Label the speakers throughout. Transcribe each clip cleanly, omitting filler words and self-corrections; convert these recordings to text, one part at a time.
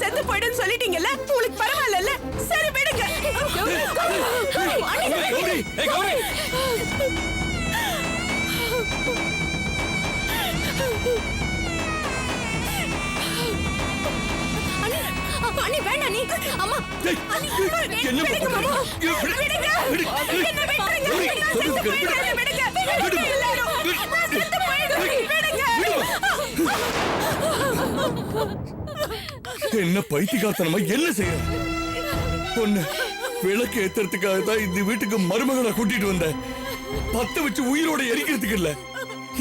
Speaker 1: செத்து போய்டுன்னு சொல்லிட்டீங்கல்ல, உங்களுக்கு பரவாயில்ல. சரி விடுங்க. அண்ணி வேண்டாம். நீ அம்மா விடுங்க மாமா, விடுங்க. என்ன விடுங்க.
Speaker 2: என்ன பைத்தியக்காரத்தனமா என்ன செய்ய? பொண்ணு விளக்கு ஏத்துறதுக்காக தான் இந்த வீட்டுக்கு மருமகளை கூட்டிட்டு வந்தேன். பத்த வச்சு உயிரோட எரிக்கிறதுக்கு இல்ல.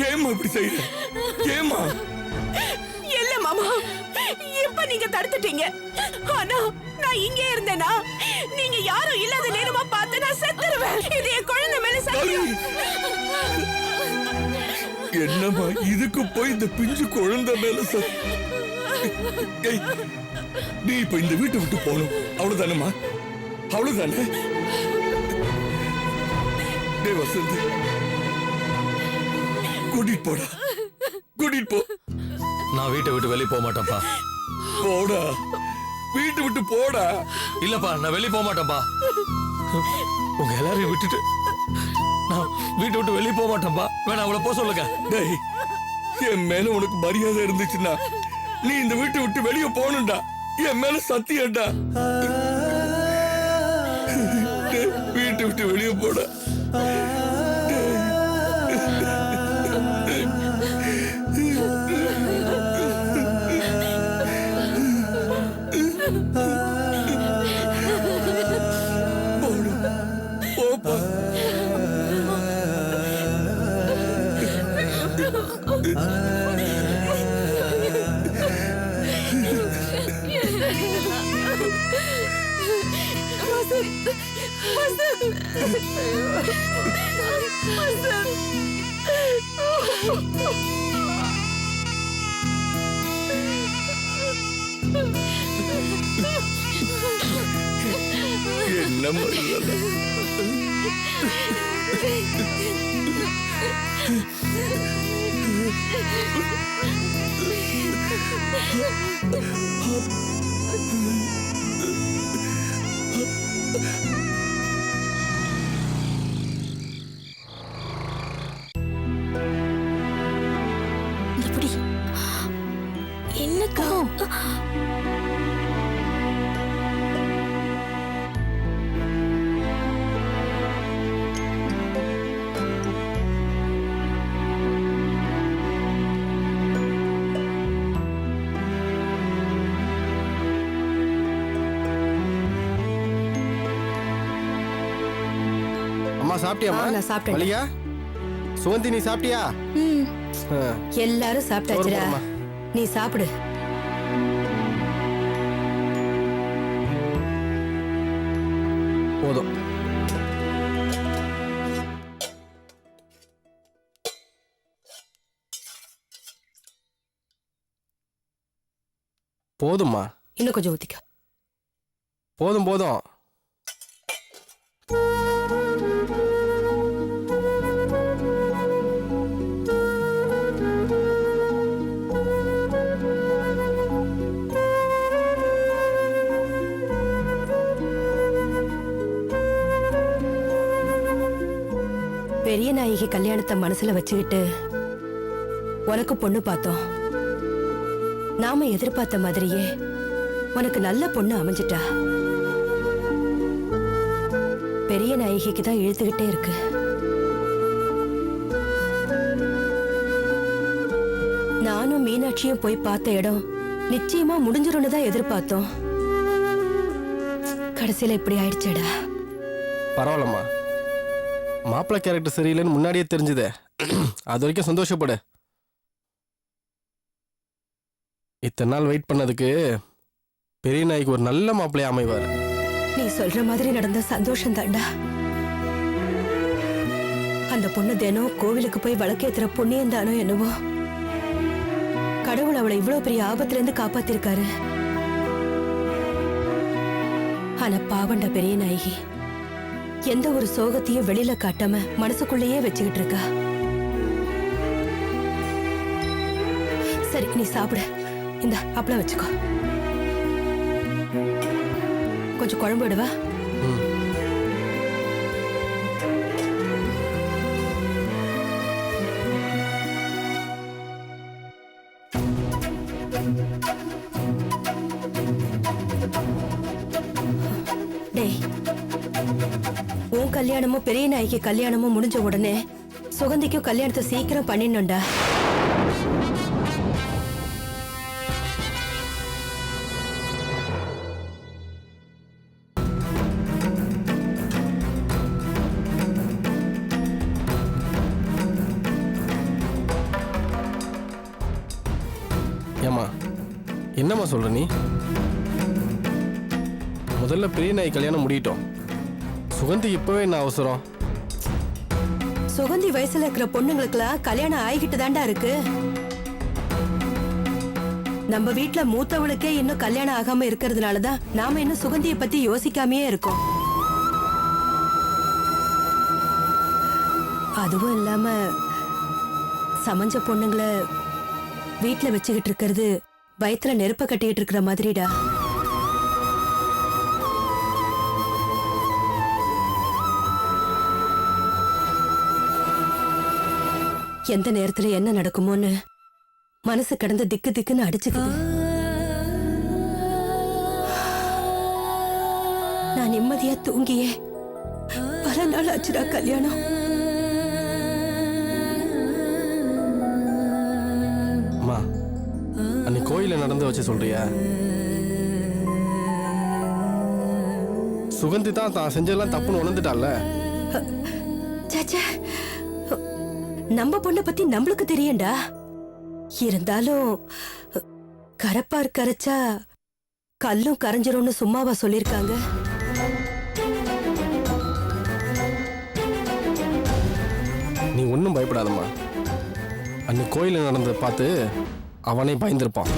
Speaker 2: ஏமா இப்படி செய்ய? ஏமா?
Speaker 1: இல்ல மாமா, இப்ப நீங்க தடுத்துட்டீங்க. ஆனா நான் இங்கே இருந்தேனா, நீங்க யாரும் இல்லாத நேரமா பார்த்து நான் செத்துருவேன். இது என் குழந்தை மேல சத்தியம்.
Speaker 2: என்னம்மா இதுக்கு போய் இந்த பிஞ்சு குழந்தை மேல நீ இப்ப இந்த வீட்டை விட்டு போகணும், அவ்வளவுதானம்மா? அவ்வளவுதானே? வசந்த் கூட்டிட்டு போடா, கூட்டிட்டு போ.
Speaker 3: நான் வீட்டை விட்டு வெளியே போக மாட்டேன்ப்பா.
Speaker 2: போடா, வீட்டை விட்டு போடா.
Speaker 3: இல்லப்பா, நான் வெளியே போக மாட்டேன்ப்பா. உங்க எல்லாரையும் விட்டுட்டு நான் வீட்டை விட்டு வெளியே போக மாட்டேன்ப்பா. வேணா அவளை போக சொல்லுங்க.
Speaker 2: டேய், என் மேல உனக்கு மரியாதை இருந்துச்சுன்னா நீ இந்த வீட்டை விட்டு வெளியே போகணும்டா. என் மேல சத்தியம்டா. வீட்டை விட்டு வெளியே போடா. போப்பா. என்ன மரியாதை?
Speaker 1: என்னக்கா?
Speaker 4: அம்மா சாப்பிட்டியாமா?
Speaker 5: நான் சாப்பிட்டேன்.
Speaker 4: மல்லிகா, சுகந்தி நீ சாப்பிட்டியா?
Speaker 5: எல்லாரும் சாப்பிட்டாச்சுடா. நீ சாப்பிடு.
Speaker 4: போதும். போதும்மா.
Speaker 5: இன்னும் கொஞ்சம் ஊத்திக்க.
Speaker 4: போதும் போதும்.
Speaker 5: பெரிய நாயகி கல்யாணத்தை மனசுல வச்சுக்கிட்டு உனக்கு பொண்ணு பார்த்தோம். நாம எதிர்பார்த்த மாதிரியே உனக்கு நல்ல பொண்ணு அமைஞ்சிட்டா. பெரிய நாயகிக்கு தான் இழுத்துக்கிட்டே இருக்கு. நானும் மீனாட்சியும் போய் பார்த்த இடம் நிச்சயமா முடிஞ்சிரும்னு தான் எதிர்பார்த்தோம். கடைசியில இப்படி ஆயிடுச்சேடா.
Speaker 4: பரவாயில்லம்மா, மாப்பிள்ளை கேரக்டர் சரியில்லைன்னு முன்னாடியே தெரிஞ்சுதே. அது வரைக்கும் சந்தோஷப்படு. இத்தனை நாள் வெயிட் பண்ணதுக்கு பெரிய நாய்க்கு ஒரு நல்ல மாப்பிள்ளைய அமைவார்.
Speaker 5: நீ சொல்ற மாதிரி நடந்த சந்தோஷம் தாண்டா. அந்த பொண்ணு தினம் கோவிலுக்கு போய் விளக்கேத்துற புண்ணியம் தானோ என்னவோ. கடவுள் அவளை இவ்வளவு பெரிய ஆபத்துல இருந்து காப்பாத்திருக்காரு. ஆனா பாவண்ட பெரிய நாயகி எந்த ஒரு சோகத்தையும் வெளியில காட்டாம மனசுக்குள்ளேயே வச்சுக்கிட்டு இருக்கா. சரி, நீ சாப்பிடு. இந்த அப்பளம் வச்சுக்கோ. கொஞ்சம் குழம்பு விடுவா. டேய், உன் கல்யாணமும் பெரிய நாய்க்கு கல்யாணமும் முடிஞ்ச உடனே சுகந்திக்கும் கல்யாணத்தை சீக்கிரம் பண்ணிடணும்டா.
Speaker 4: ஏம்மா, என்னம்மா சொல்ற நீ? முதல்ல பெரிய நாய் கல்யாணம் முடியட்டும். சுகந்தி இப்பவே என்ன அவசரம்?
Speaker 5: சுகந்தி வயசுல இருக்கிற பொண்ணுங்களுக்குலாம் கல்யாணம் ஆகிட்டு தாண்டா இருக்கு. நம்ம வீட்டுல மூத்தவளுக்கே இன்னும் கல்யாணம் ஆகாம இருக்கிறதுனாலதான் நாம இன்னும் சுகந்தியை பத்தி யோசிக்காமயே இருக்கோம். அதுவும் இல்லாம சமஞ்ச பொண்ணுங்களை வீட்டுல வச்சுக்கிட்டு இருக்கிறது வயித்துல நெருப்ப கட்டிக்கிட்டு இருக்கிற மாதிரிடா. எந்த நேரத்துல என்ன நடக்குமோன்னு மனசு கடந்து திக்கு திக்குன்னு அடிச்சுக்குது. நான் நிம்மதியா தூங்கியே பல நாள் ஆச்சுடா கல்யாணம்.
Speaker 4: அம்மா, அன்னைக்கு கோயில நடந்து வச்சு சொல்றியா? சுகந்தி தான் செஞ்சதெல்லாம் தப்புன்னு உணர்ந்துட்டால.
Speaker 5: சேச்சே, நம்ம பொண்ணை பத்தி நம்மளுக்கு தெரியும்டா. இருந்தாலும் கரப்பார் கரைச்சா கல்லும் கரைஞ்சிரும்னு சும்மாவா சொல்லிருக்காங்க?
Speaker 4: நீ ஒன்றும் பயப்படாதம்மா. அன்னைக்கு கோயில நடந்ததை பார்த்து அவனே பயந்துருப்பான்.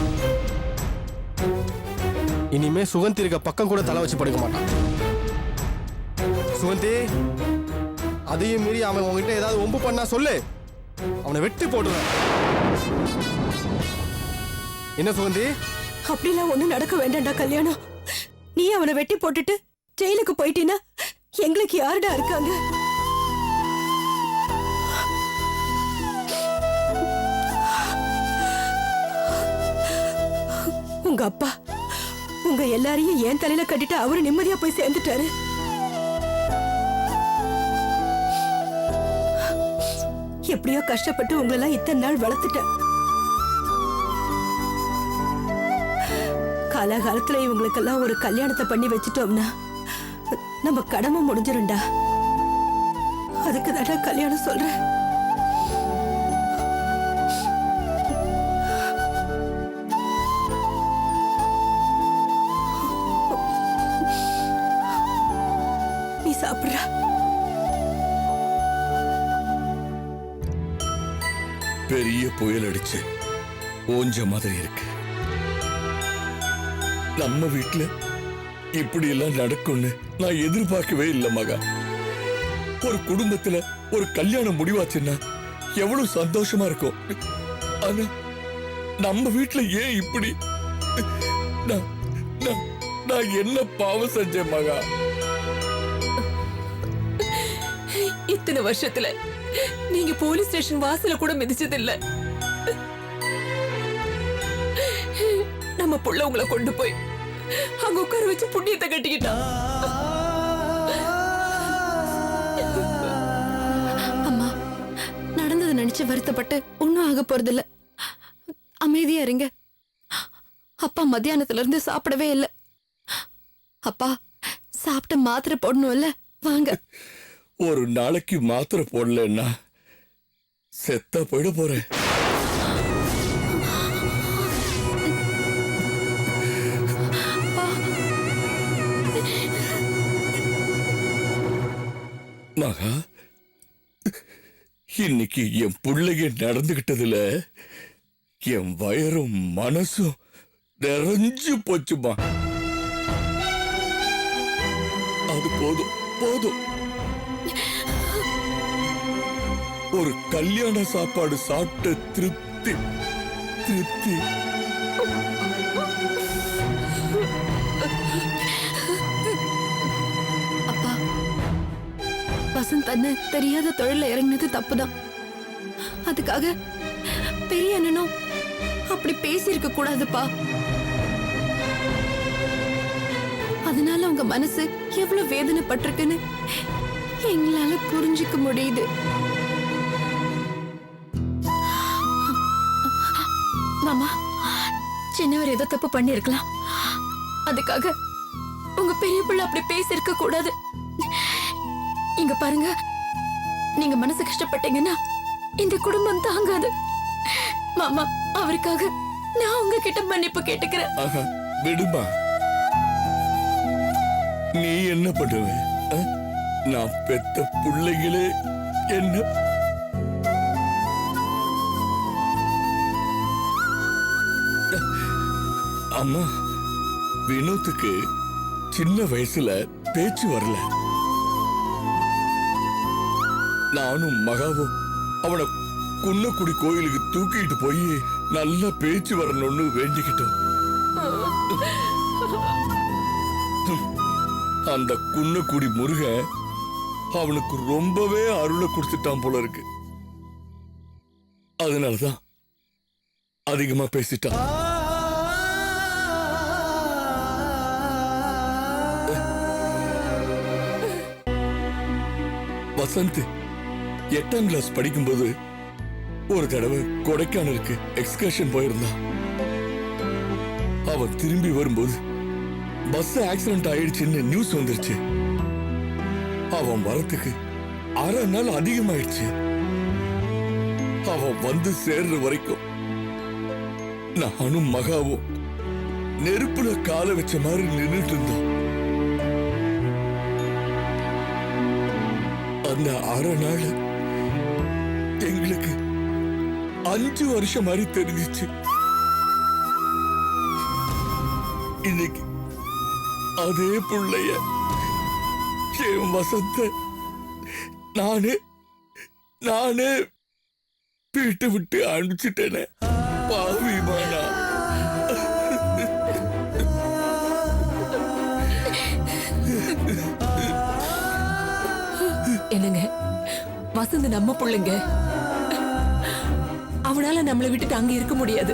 Speaker 4: இனிமே சுகந்தி இருக்க பக்கம் கூட தலை வச்சு படுக்க மாட்டான். சுகந்தி, அதையும் மீறி அவன் உங்ககிட்ட ஏதாவது ஒம்பு பண்ணா சொல்லு, அவனை வெட்டி போடுவேன். என்ன சுகந்தி?
Speaker 5: அப்படிலாம் ஒண்ணும் நடக்க வேண்டாம்டா கல்யாணம். நீ அவனை வெட்டி போட்டுட்டு ஜெயிலுக்கு போயிட்டீன்னா எங்களுக்கு யாருடா இருக்காங்க? உங்க அப்பா உங்க எல்லாரையும் ஏன் தலையில கட்டிட்டு அவரு நிம்மதியா போய் சேர்ந்துட்டாரு. எப்படியோ கஷ்டப்பட்டு உங்களெல்லாம் இத்தனை நாள் வளர்த்துட்டேன். காலகாலத்துல இவங்களுக்கெல்லாம் ஒரு கல்யாணத்தை பண்ணி வச்சுட்டோம்னா நம்ம கடமை முடிஞ்சிரும்டா. அதுக்கு தானே கல்யாணம் சொல்றேன். நீ சாப்பிடுற.
Speaker 2: பெரிய புயல் அடிச்சு ஓஞ்ச மாதிரி இருக்கு. நம்ம வீட்டுல இப்படி எல்லாம் நடக்கும்னு நான் எதிர்பார்க்கவே இல்லை மகா. ஒரு குடும்பத்துல ஒரு கல்யாணம் முடிவாச்சுன்னா எவ்வளவு சந்தோஷமா இருக்கும். ஆனா நம்ம வீட்டுல ஏன் இப்படி? நான் என்ன பாவம் செஞ்சேன் மகா?
Speaker 1: இத்தனை வருஷத்துல நீங்க போலீஸ் ஸ்டேஷன் வாசல கூட மிதிச்சது இல்ல. நம்ம புள்ள உங்களை கொண்டு போய் அங்க உட்கார வச்சு புண்ணியத்தை கட்டிக்கிட்டா.
Speaker 6: அம்மா, நடந்தது நினைச்சு வருத்தப்பட்டு ஒன்னும் ஆக போறதில்ல. அமைதியா இருங்க. அப்பா மத்தியானத்துல இருந்து சாப்பிடவே இல்ல. அப்பா சாப்பிட்ட மாத்திரை போடணும்ல, வாங்க.
Speaker 2: ஒரு நாளைக்கு மாத்திரை போடலன்னா செத்தா போயிட போறேன். மகா, இன்னைக்கு என் பிள்ளைங்க நடந்துகிட்டதுல என் வயரும் மனசும் நிறைஞ்சு போச்சுமா. அது போதும் போதும். ஒரு கல்யாண சாப்பாடு சாப்பிட்ட திருப்தி திருப்தி.
Speaker 6: அப்பா, வசந்த் அண்ணன் தெரியாத தொழில இறங்கினது தப்புதான். அதுக்காக பெரிய அண்ணனும் அப்படி பேசியிருக்க கூடாதுப்பா. அதனால உங்க மனசு எவ்வளவு வேதனைப்பட்டிருக்குன்னு எங்களால புரிஞ்சுக்க முடியுது. மாமா, சின்னவர் ஏதோ தப்பு பண்ணி இருக்கலாம். அதுக்காக உங்க பெரிய பிள்ளை அப்படி பேசியிருக்க கூடாது. இங்க பாருங்க, நீங்க மனசு கஷ்டப்பட்டீங்கன்னா இந்த குடும்பம் தாங்காது. மாமா, அவருக்காக நான் உங்ககிட்ட மன்னிப்பு கேட்டுக்கிறேன்.
Speaker 2: ஆஹா, விடுமா. நீ என்ன பண்ணுவ? நான் பெத்த பிள்ளைகளே என்ன அம்மா, வினோத்துக்கு சின்ன வயசுல பேச்சு வரல. நானும் மகாவும் அவனை குன்னக்குடி கோயிலுக்கு தூக்கிட்டு போய் நல்ல பேச்சு வரணும்னு வேண்டிக்கிட்டோம். அந்த குன்னக்குடி முருகன் அவனுக்கு ரொம்பவே அருளை கொடுத்துட்டான் போல இருக்கு. அதனாலதான் அதிகமா பேசிட்டான். வசந்த் 8ஆம் கிளாஸ் படிக்கும்போது ஒரு தடவை கொடைக்கானலுக்கு எக்ஸ்கர்ஷன் போயிருந்தான். அவன் திரும்பி வரும்போது பஸ் ஆக்சிடென்ட் ஆயிடுச்சுன்னு நியூஸ் வந்துருச்சு. அவன் வரத்துக்கு 1/2 நாள் அதிகமாயிடுச்சு. அவன் வந்து சேர்ற வரைக்கும் நானும் மகாவும் நெருப்புல காலை வச்ச மாதிரி நின்றுட்டு இருந்தோம். அந்த 1/2 நாள் எங்களுக்கு 5 வருஷம் மாதிரி தெரிஞ்சிச்சு. இன்னைக்கு அதே புள்ளைய என் வசந்த நானே வீட்டை விட்டு அனுப்பிச்சிட்டேனே. பாவிமானா.
Speaker 1: என்னங்க, வசந்த் நம்ம பிள்ளைங்க. அவனால நம்மளை விட்டுட்டு அங்க இருக்க முடியாது.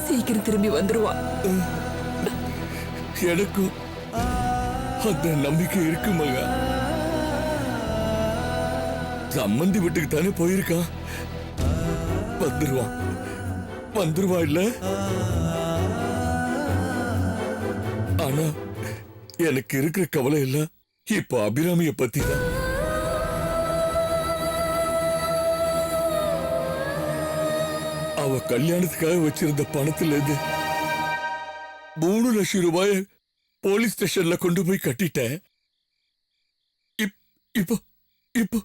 Speaker 1: சீக்கிரம் திரும்பி வந்துருவான்.
Speaker 2: எனக்கும் அந்த நம்பிக்கை இருக்கு மகா. சம்மந்தி வீட்டுக்கு தானே போயிருக்கான். வந்துருவா இல்ல. ஆனா எனக்கு இருக்கிற கவலை இல்ல இப்ப அபிராமிய பத்தி தான். அவ கல்யாணத்துக்காக வச்சிருந்த பணத்துல இருந்து 3 லட்சம் ரூபாய போலீஸ் ஸ்டேஷன்ல கொண்டு போய் கட்டிட்டேன். இப்போ இப்போ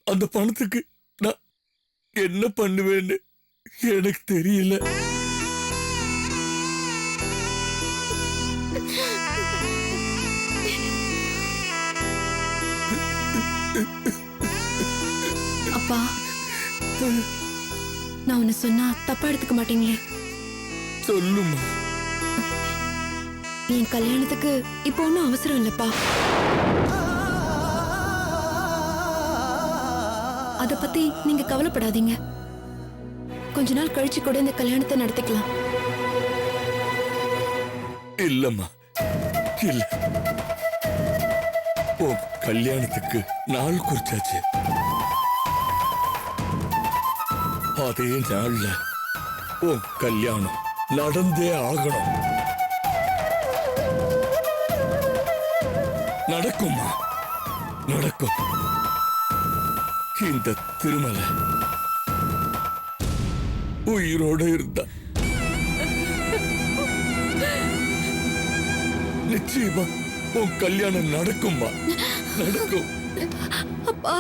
Speaker 2: அந்த பணத்துக்கு நான் என்ன பண்ணுவேன்னு எனக்கு தெரியல.
Speaker 6: அப்பா, நான் ஒன்னு சொன்னா தப்பா எடுத்துக்க மாட்டீங்களே?
Speaker 2: சொல்லுமா.
Speaker 6: என் கல்யாணத்துக்கு இப்போ ஒன்னும் அவசரம் இல்லப்பா. அத பத்தி நீங்க கவலைப்படாதீங்க. கொஞ்ச நாள் கழிச்சு கூட இந்த கல்யாணத்தை நடத்திக்கலாம்.
Speaker 2: இல்லம்மா, இல்ல. ஓ, கல்யாணத்துக்கு நாள் குறிச்சாச்சு. அதே நாள்ல உன் கல்யாணம் நடந்தே ஆகணும். நடக்குமா? நடக்கும். இந்த திருமலை உயிரோட இருந்தா நிச்சயமா உன் கல்யாணம் நடக்குமா? நடக்கும்.
Speaker 6: அப்பா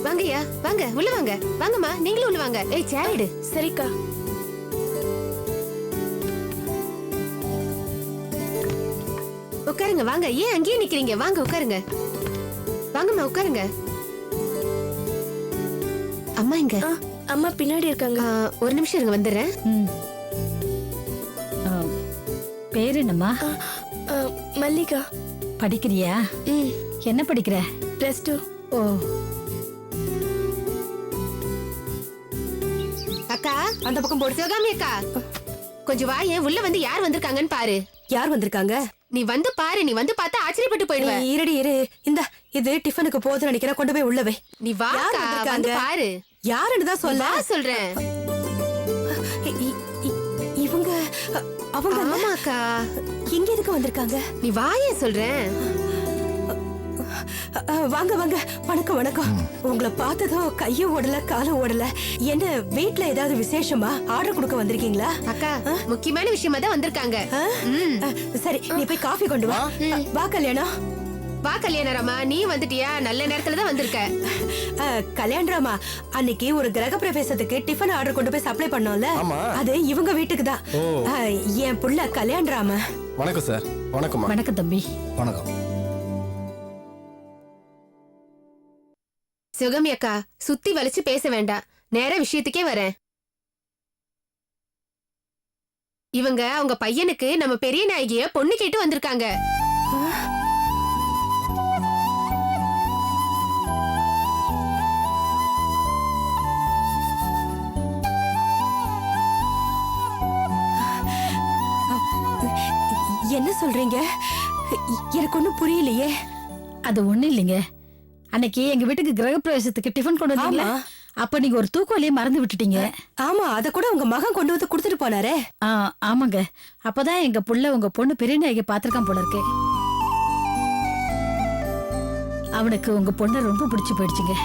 Speaker 7: வாங்கய்யா, வாங்க உள்ள வாங்க. வாங்கம்மா, நீங்களும் உள்ள வாங்க. ஏய் சேர் எடு.
Speaker 1: சரிக்கா.
Speaker 7: உட்காருங்க. வாங்க, ஏன் அங்கேயே நிக்கிறீங்க? வாங்க உட்காருங்க. வாங்கம்மா உட்காருங்க. அம்மா இங்க.
Speaker 1: அம்மா பின்னாடி இருக்காங்க.
Speaker 7: ஒரு நிமிஷம் இருங்க, வந்துடுறேன்.
Speaker 8: பேர் என்னம்மா?
Speaker 1: மல்லிகா.
Speaker 8: படிக்கிறியா? என்ன படிக்கிற?
Speaker 1: +2.
Speaker 8: ஓ,
Speaker 7: அக்கா
Speaker 5: அந்த பக்கம் போடு.
Speaker 7: சிவகாமி அக்கா, கொஞ்சம் வா. ஏன் உள்ள வந்து யார் வந்திருக்காங்கன்னு பாரு.
Speaker 5: யார் வந்திருக்காங்க?
Speaker 7: நீ வந்து பாரு. நீ வந்து பார்த்தா ஆச்சரியப்பட்டு போயிடுவ.
Speaker 5: இருடி இரு. இந்த இது டிஃபனுக்கு போதுன்னு நினைக்கிறேன். கொண்டு போய் உள்ளவே.
Speaker 7: நீ வா
Speaker 5: யார்
Speaker 7: அக்கா,
Speaker 5: வந்திருக்காங்க?
Speaker 7: வந்து பாரு.
Speaker 5: யாருன்னு தான் சொல்ல.
Speaker 7: வா சொல்றேன்.
Speaker 5: இவங்க அவங்க
Speaker 7: ஆமா அக்கா.
Speaker 5: இங்க எதுக்கு வந்திருக்காங்க?
Speaker 7: நீ வா, ஏன் சொல்றேன்.
Speaker 5: வாங்க வாங்க. வணக்கம் வணக்கம். உங்களை பார்த்ததும் கையும் ஓடல காலும் ஓடல. என்ன வீட்ல ஏதாவது விசேஷமா? ஆர்டர் கொடுக்க வந்திருக்கீங்களா?
Speaker 7: அக்கா முக்கியமான விஷயமா தான் வந்திருக்காங்க.
Speaker 5: சரி, நீ போய் காஃபி கொண்டு வா. வா கல்யாணம்.
Speaker 7: வா கல்யாணராமா, நீ வந்துட்டியா? நல்ல நேரத்துல தான் வந்திருக்க.
Speaker 5: கல்யாணராமா, அன்னைக்கு ஒரு கிரக பிரவேசத்துக்கு டிஃபன் ஆர்டர் கொண்டு போய் சப்ளை பண்ணோம்ல,
Speaker 4: ஆமா.
Speaker 5: அது இவங்க வீட்டுக்கு தான். என் புள்ள கல்யாணராமா.
Speaker 4: வணக்கம் சார். வணக்கம்மா.
Speaker 8: வணக்கம் தம்பி.
Speaker 4: வணக்கம்.
Speaker 7: சிவகாமி அக்கா, சுத்தி வளைச்சு பேச வேண்டாம். நேர விஷயத்துக்கே வரேன். இவங்க அவங்க பையனுக்கு நம்ம பெரிய நாயகிய பொண்ணு கேட்டு வந்திருக்காங்க.
Speaker 5: என்ன சொல்றீங்க? எனக்கு ஒண்ணும் புரியலையே.
Speaker 8: அது ஒண்ணு இல்லைங்க. அன்னைக்கு எங்க வீட்டுக்கு கிரகப்பிரவேசத்துக்கு டிஃபன் கொண்டு வந்தீங்களா?
Speaker 5: ஆமா.
Speaker 8: அப்ப நீங்க ஒரு தூக்குவாளியே மறந்து விட்டுட்டீங்க.
Speaker 5: ஆமா, அத கூட உங்க மகன் கொண்டு வந்து கொடுத்துட்டு போனாரே.
Speaker 8: ஆமாங்க. அப்பதான் எங்க புள்ள உங்க பொண்ணு பெரிய நாயகி பாத்திருக்கான் போல இருக்கு. அவனுக்கு உங்க பொண்ணு ரொம்ப பிடிச்சு போயிடுச்சுங்க.